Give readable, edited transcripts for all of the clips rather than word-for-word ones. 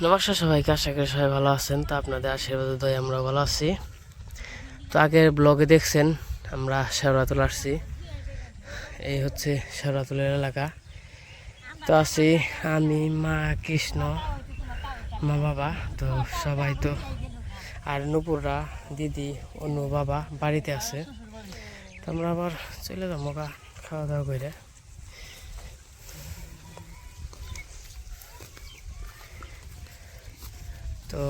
নমস্কার সবাইকে, আশা করি সবাই ভালো আছেন। তো আপনাদের আশীর্বাদে দয় আমরা ভালো আছি। তো আগের ব্লগে দেখছেন আমরা শেওড়াতল আসছি। এই হচ্ছে শেওড়াতলের এলাকা। তো আছি আমি, মা, কৃষ্ণ, মা, বাবা। তো সবাই তো আর নুপুররা, দিদি, অন্য বাবা বাড়িতে আছে। তো আমরা আবার চলে যাবো খাওয়া দাওয়া করে। তো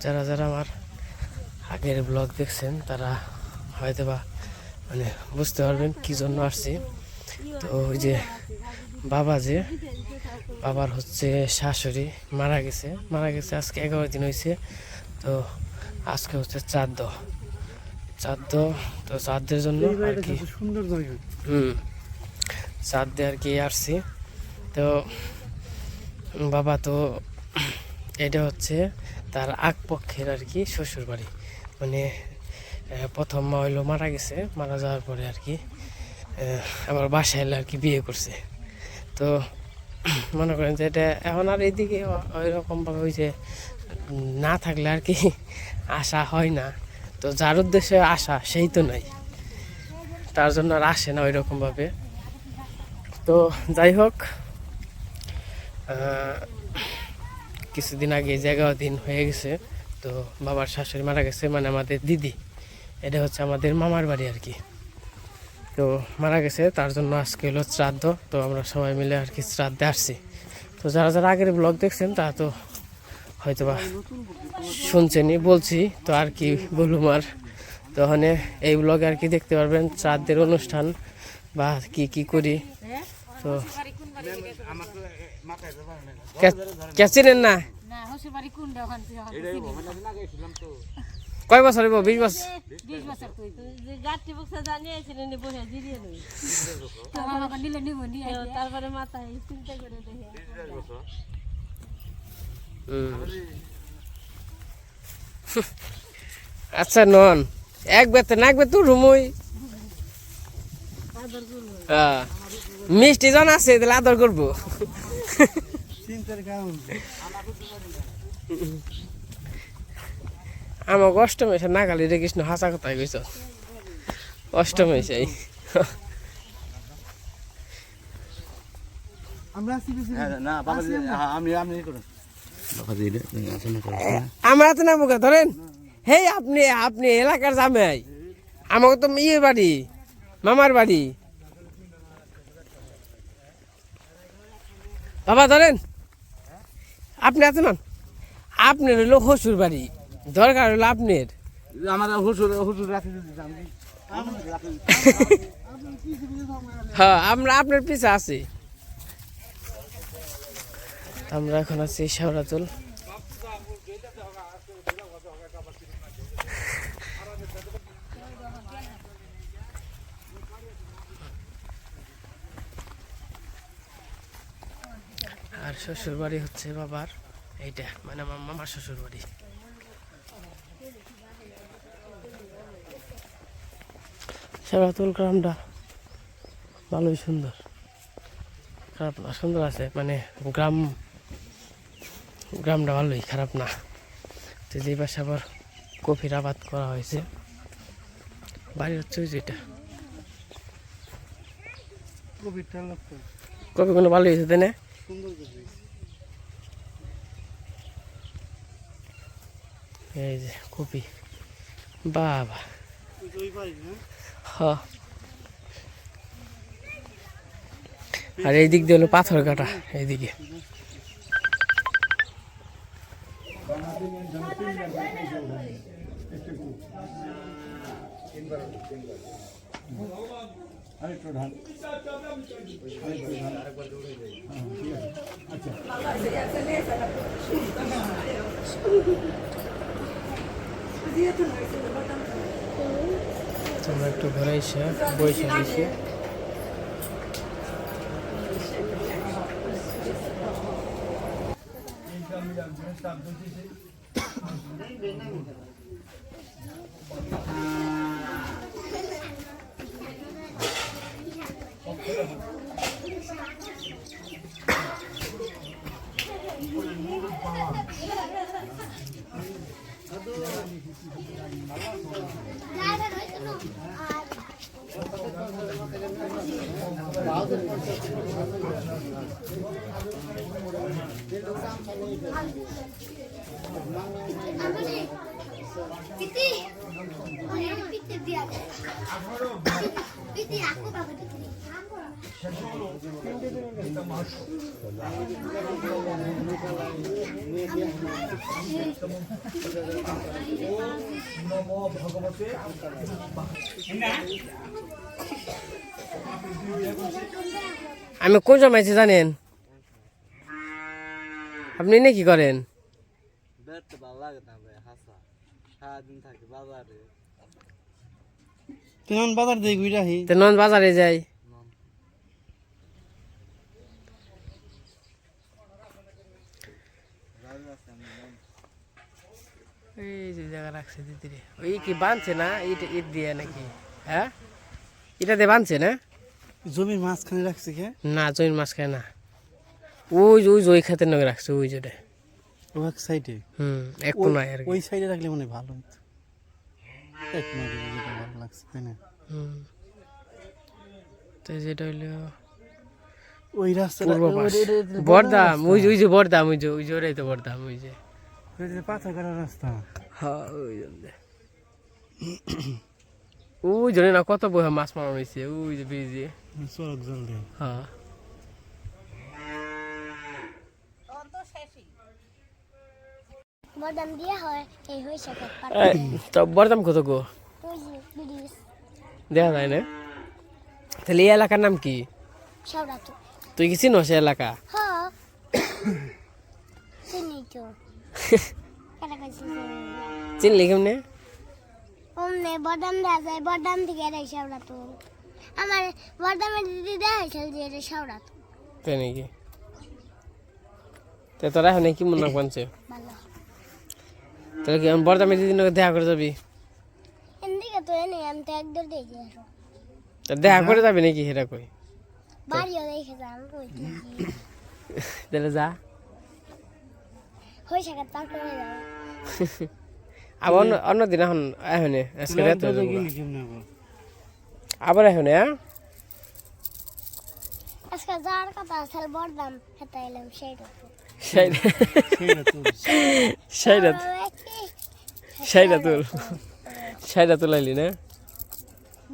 যারা যারা আমার আগের ব্লগ দেখছেন তারা হয়তো বা বুঝতে পারবেন কী জন্য আসছি। তো ওই যে বাবার হচ্ছে শাশুড়ি মারা গেছে আজকে 11 দিন হয়েছে। তো আজকে হচ্ছে শ্রাদ্ধ। তো শ্রাদ্ধের জন্য আর কি সুন্দর শ্রাদ্ধে আর কি আসছি। তো বাবা তো এটা হচ্ছে তার আগ পক্ষের আর কি শ্বশুর বাড়ি। প্রথম মা হইলো মারা গেছে, মারা যাওয়ার পরে আর কি আবার বাসায় এলে আর কি বিয়ে করছে। তো মনে করেন যে এটা এখন আর এইদিকে ওইরকমভাবে ওই যে না থাকলে আর কি আসা হয় না। তো যার উদ্দেশ্যে আসা সেই তো নাই, তার জন্য আর আসে না ওইরকমভাবে। তো যাই হোক, কিছুদিন আগে 11 দিন হয়ে গেছে। তো বাবার শাশুড়ি মারা গেছে, আমাদের দিদি, এটা হচ্ছে আমাদের মামার বাড়ি আর কি। তো মারা গেছে, তার জন্য আজকে হলো শ্রাদ্ধ। তো আমরা সবাই মিলে আর কি শ্রাদ্ধে আসছি। তো যারা যারা আগের ব্লগ দেখছেন তারা তো হয়তো বা শুনছেনই, বলছি তো আর কি বলুম আর। তো ওখানে এই ব্লগে আর কি দেখতে পারবেন শ্রাদ্ধের অনুষ্ঠান বা কি কি করি। তো চিনেন না? কয় বছর হইব? 20 বছর। আচ্ছা নন এক বেতে না, এক বেতু রুমই মিষ্টি জন আছে, তাহলে আদর করবো। আমার অষ্টম এসে নাগালি রে কৃষ্ণ, হাসা কথাই কইস। অষ্টম এসে আমরা তো নামুকা ধরেন। হেই আপনি এলাকার জামাই, আমাকে তো বাড়ি, মামার বাড়ি। বাবা ধরেন, আপনি আছেন না, আপনার হইলো শ্বশুর বাড়ি, দরকার হলো আপনার। হ্যাঁ, আমরা আপনার পিছে আছি। আমরা এখন আছি শেওড়াতল। আর শ্বশুর বাড়ি হচ্ছে বাবার, এইটা আমার মামার শ্বশুর বাড়ি। শেওড়াতল গ্রামটা ভালোই সুন্দর, খারাপ না, সুন্দর আছে। গ্রামটা ভালোই, খারাপ না। তো যে পাশে আবার কফির আবাদ করা হয়েছে, বাড়ি হচ্ছে ওই যেটা কফি কোনো ভালো হয়েছে, তাই না? এই যে কপি, বাবা। আর এই দিক দিয়ে হলো পাথর কাটা, এইদিকে। তোমরা একটু ঘরে এসে বসে দিয়েছি। আমি কোন জমাইছি জানেন? আপনি না কি করেন? বাজার দিয়ে ঘুরে আহি। নন বাজারে যাই। এই যে জায়গা রাখছে দিদিরে, ওই কি বাঁধছে না? ইট দিয়ে নাকি? হ্যাঁ, এটাতে বাঁধছে না? জমির মাঝখানে রাখছে কে? না, জমির মাঝখানে না, ওই খাতের নগে রাখছে, ওই জোরে। ও এক সাইডে। এক কোনায় আর কি। ওই সাইডে রাখলে মনে ভালো হতো। এক কোনায় যেটা ভালো লাগছে, তাই না? তো যেটা হইলো ওই রাস্তাটা বড়দাম, ওই যে বড়দাম, ওই জোরেই তো বড়দাম, ওই যে পাথর কাটার রাস্তা। হ্যাঁ, ওই জন্য না কত বই মাছ মারানো হয়েছে, ওই যে ব্রিজে চরক জল দিয়ে। হ্যাঁ, বদাম দিয়া হয় এই হইছে তো বড়দাম কত গো? দেখা যায় না। তাহলে এই এলাকার নাম কি? শাওরাতো। তুই কি চিনো সে এলাকা? হ্যাঁ চিনি তো। কাটা কাছে চিনলি কেমনে? ওমনে বদাম দেয়া যায়, বদাম থেকে এর শাওরাতো। আমার বদামের দিদি দেখাইছিল যে এটা শাওরাতো। তাই নাকি? তো তোরা এখন কি মনে রাখছে? ভালো। তাহলে কি আমি বড়দামের দিদির সঙ্গে দেখা করে যাবি? এদিকে তো এনে আমি তো একদর দেখে আসো। তা দেখা করে যাবি নাকি? সেটা কই বাড়িও দেখে যান ওই তাহলে যা। হইছে কাট পার করে যাও। আবার অন্যদিন এখন আজকে রাতে আবার এখন। হ্যাঁ, আজকে যাওয়ার কথা আসলে বদাম হেতা এলাম সেইটা। সাইডা তোলাইলি না?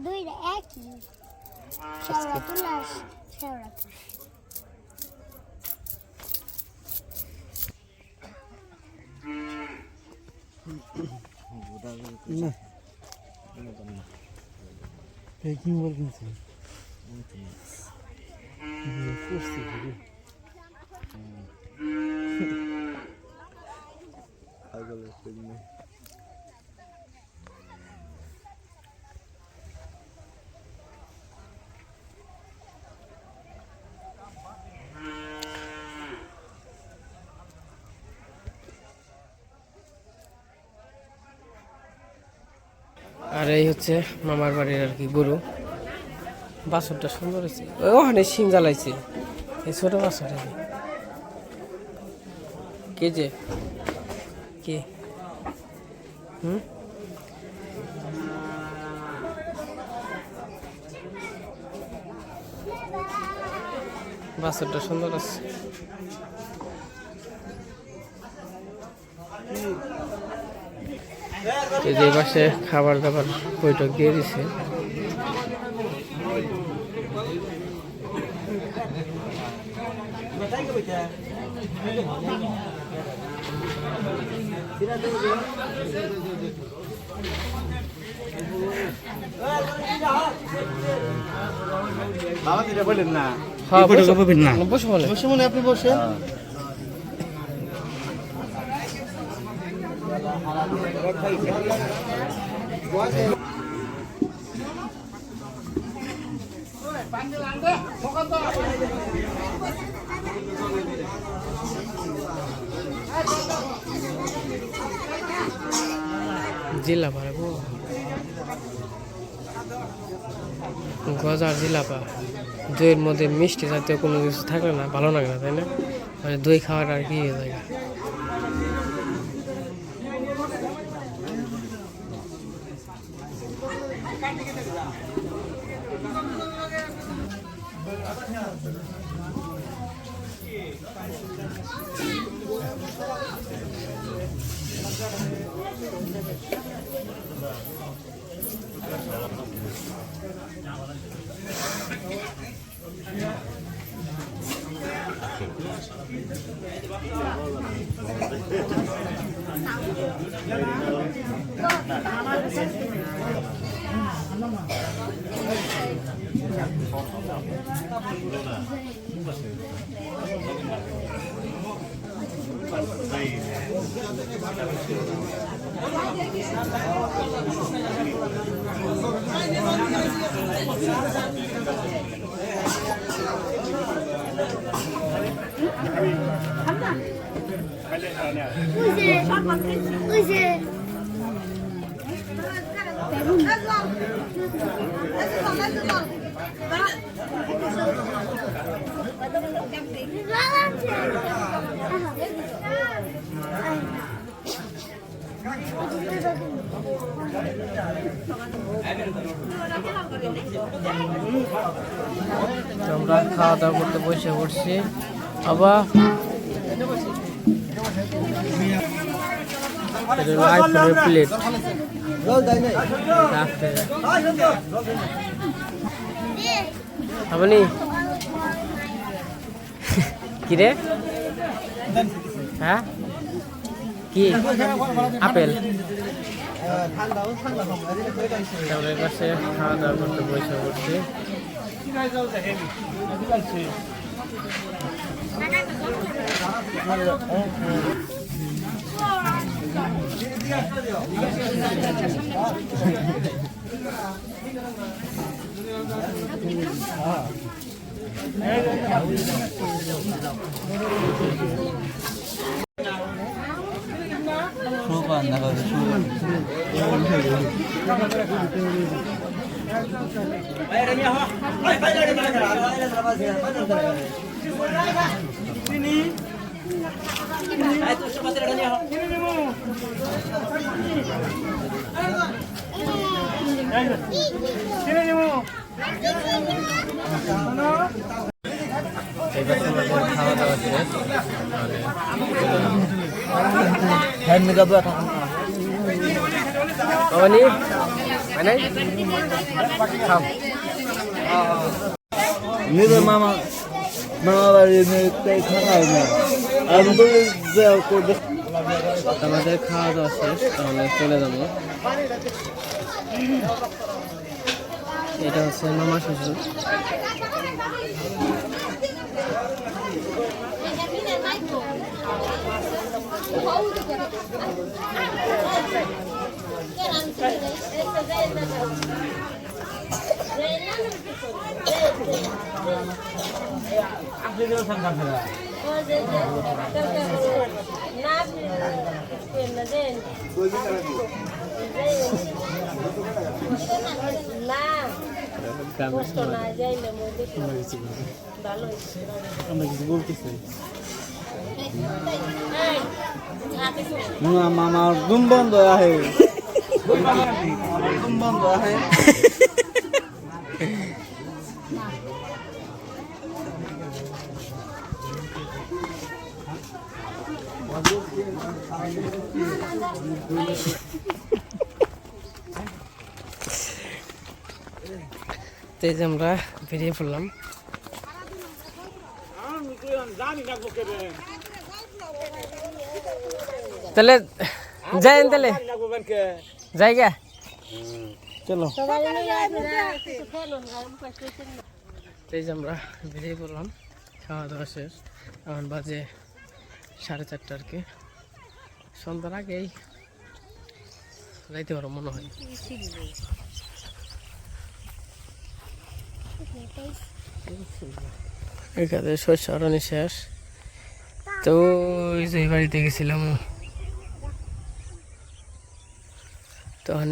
দুইটা একই শাওরাতো না শাওরাতো। কি বলছেন? আর এই হচ্ছে মামার বাড়ির আর কি গরু। বাছরটা সুন্দর হয়েছে, ওখানে শিং জ্বালাইছে। এই ছোট বাছর কে যে কে? বাছরটা সুন্দর আছে। যে পাশে খাবার দাবার বৈঠক দিয়ে দিছে। বলেন না, বসে মনে আপনি বসেন। জিলাপা গজার জিলাপা, দইয়ের মধ্যে মিষ্টি জাতীয় কোনো কিছু থাকলে না ভালো লাগে না, তাই না? মানে দই খাওয়াটা আর কি জায়গা। আমরা খাওয়া দাওয়া করতে বসে পড়ছি আবার আইফোনের প্লেট আপনি কি রে হ্যাঁ কি আপেল আমাদের কাছে খাওয়া দাওয়া করতে বসে পড়ছি খাওয়া দাওয়া শেষ Ini mana? Kam. Ini tuh mama baru ini kayak খাওয়া আমি তো যাও করবে আমাদের খাওয়া দাওয়া শেষ তাহলে চলে যাবো এটা হচ্ছে মামা শ্বশুর আমরা কিছু বলতেছি মামার দুম বন্ধ আহে দুম বন্ধ আহে তেজ আমরা বেরিয়ে পড়লাম তাহলে যাই তাহলে জায়গা চলো তেজ আমরা বেরিয়ে পড়লাম খাওয়া দাওয়া শেষ এখন বাজে 4:30 আর কি সন্ধ্যার আগেই যাইতে পারো মনে হয় এখানে শস্য আরণি শেষ তো যে বাড়িতে গেছিলাম তখন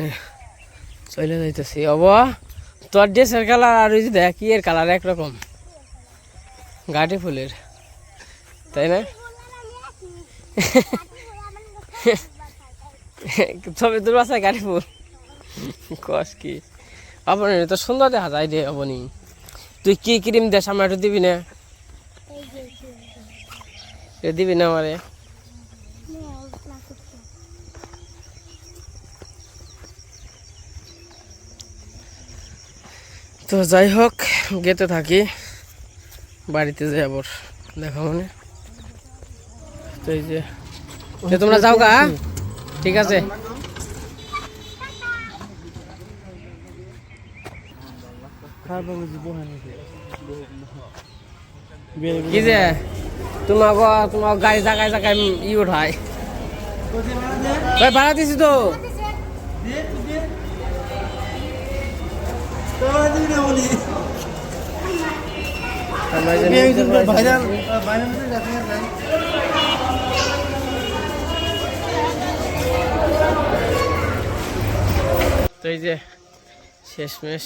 চলে যাইতেছি অবা তোর ড্রেসের কালার আর ওই যে দেখ কি এর কালার একরকম গাটি ফুলের তাই না ছবি তোর বাসায় গাটি ফুল কস কি আপনি তো সুন্দর দেখা যায় রে আপনি তুই কি ক্রিম দেশ আমার একটু দিবি না দিবি না আমারে তো যাই হোক গেতে থাকি, বাড়িতে যাই আবার দেখা মানে। তো এই যে তোমরা যাও গা, ঠিক আছে। কি যে তোমার গাড়ি জায়গায় জায়গায় উঠায় ভাই, ভাড়া দিছি তো। তো এই যে শেষমেশ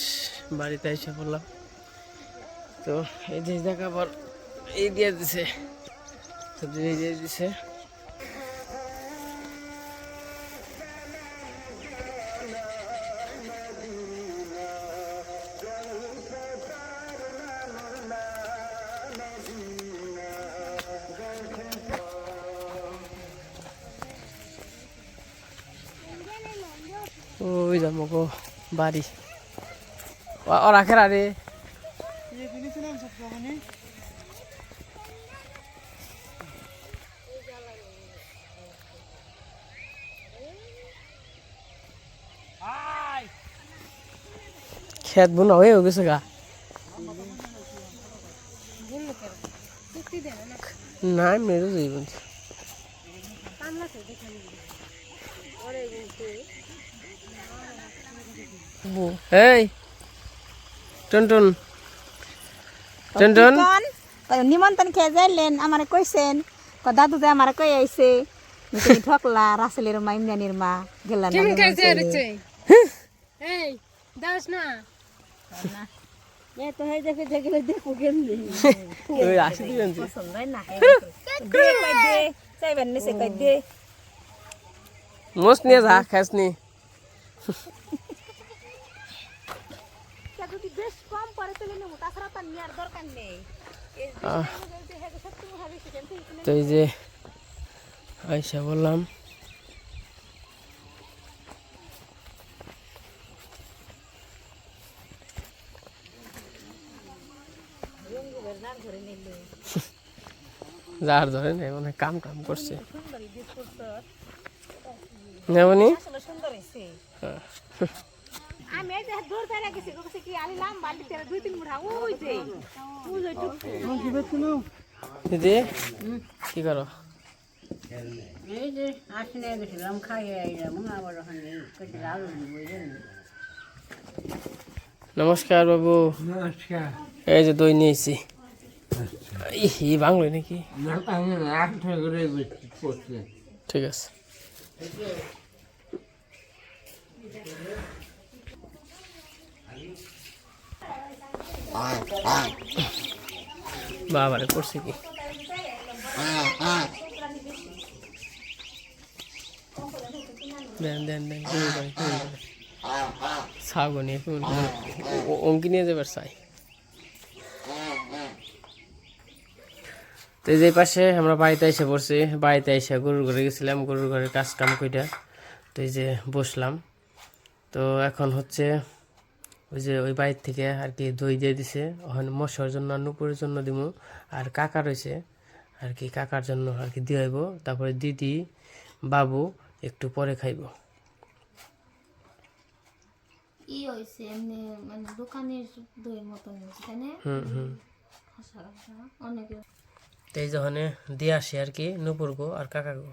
বাড়িতে এসে পড়লাম। তো এই যে জায়গা আবার এই দিয়ে দিছে, সবজি দিয়ে দিছে। ওই যাবো গো বাড়ি, ওরা খেলা রে। খেত বোনা হয়ে গেছে গা, না মেরে যাই বলছি। এই টুনটুন টুনটুন নিমন্ত্রণ খেয়ে যাইলেন, আমার কইছেন দাদু যে আমার কই আইছে ঠকলা রাসেলের মা ইমরানের মা গেলাম তো হয়ে দেখে দেখলে দেখো কেমনি পছন্দ হয় না চাইবেন নিচে কই দে মোস নিয়ে যা খাসনি। যদি বেশ কম পরে তুলে নেব, তাছাড়া তার নেওয়ার দরকার নেই। তো এই যে আইসা বললাম যার ধরে নেই মানে কাম টাম করছে নেবনি। আমি এই যে দূর থেকে গেছি, কইছে কি আলিলাম বালতিতে 2-3 মুঠা ওই যে দিদি কি করো? এই যে আসনে গেছিলাম, খাইয়ে আইলাম, আবার ওখানে কইছে আলু বইলেন। নমস্কার বাবু। নমস্কার। এই যে দই নিয়েছি। ই বাংলো নাকি? ঠিক আছে। বাবারে করছে কি? দেন দেন দেন ছাগল নিয়ে অঙ্কি নিয়ে যাবার চাই। তো এই যে পাশে আমরা বাড়িতে এসে পড়ছি, বাড়িতে এসে গরুর ঘরে গেছিলাম, গরুর ঘরে কাজ কাম কইটা তো এই যে বসলাম। তো এখন হচ্ছে ওই যে ওই বাড়ির থেকে আর কি দই দিয়ে দিছে, ওখানে মশার জন্য নুপুরের জন্য দিব, আর কাকা রয়েছে আর কি কাকার জন্য আর কি দিয়ে হইব, তারপরে দিদি বাবু একটু পরে খাইব। ই হইছে এমনি মানে দোকানের দইয়ের মতন হইছে তাই না? খাসা খাসা অনেক। তো এই যখন দিয়ে আসি আর কি নুপুর গো আর কাকা গো।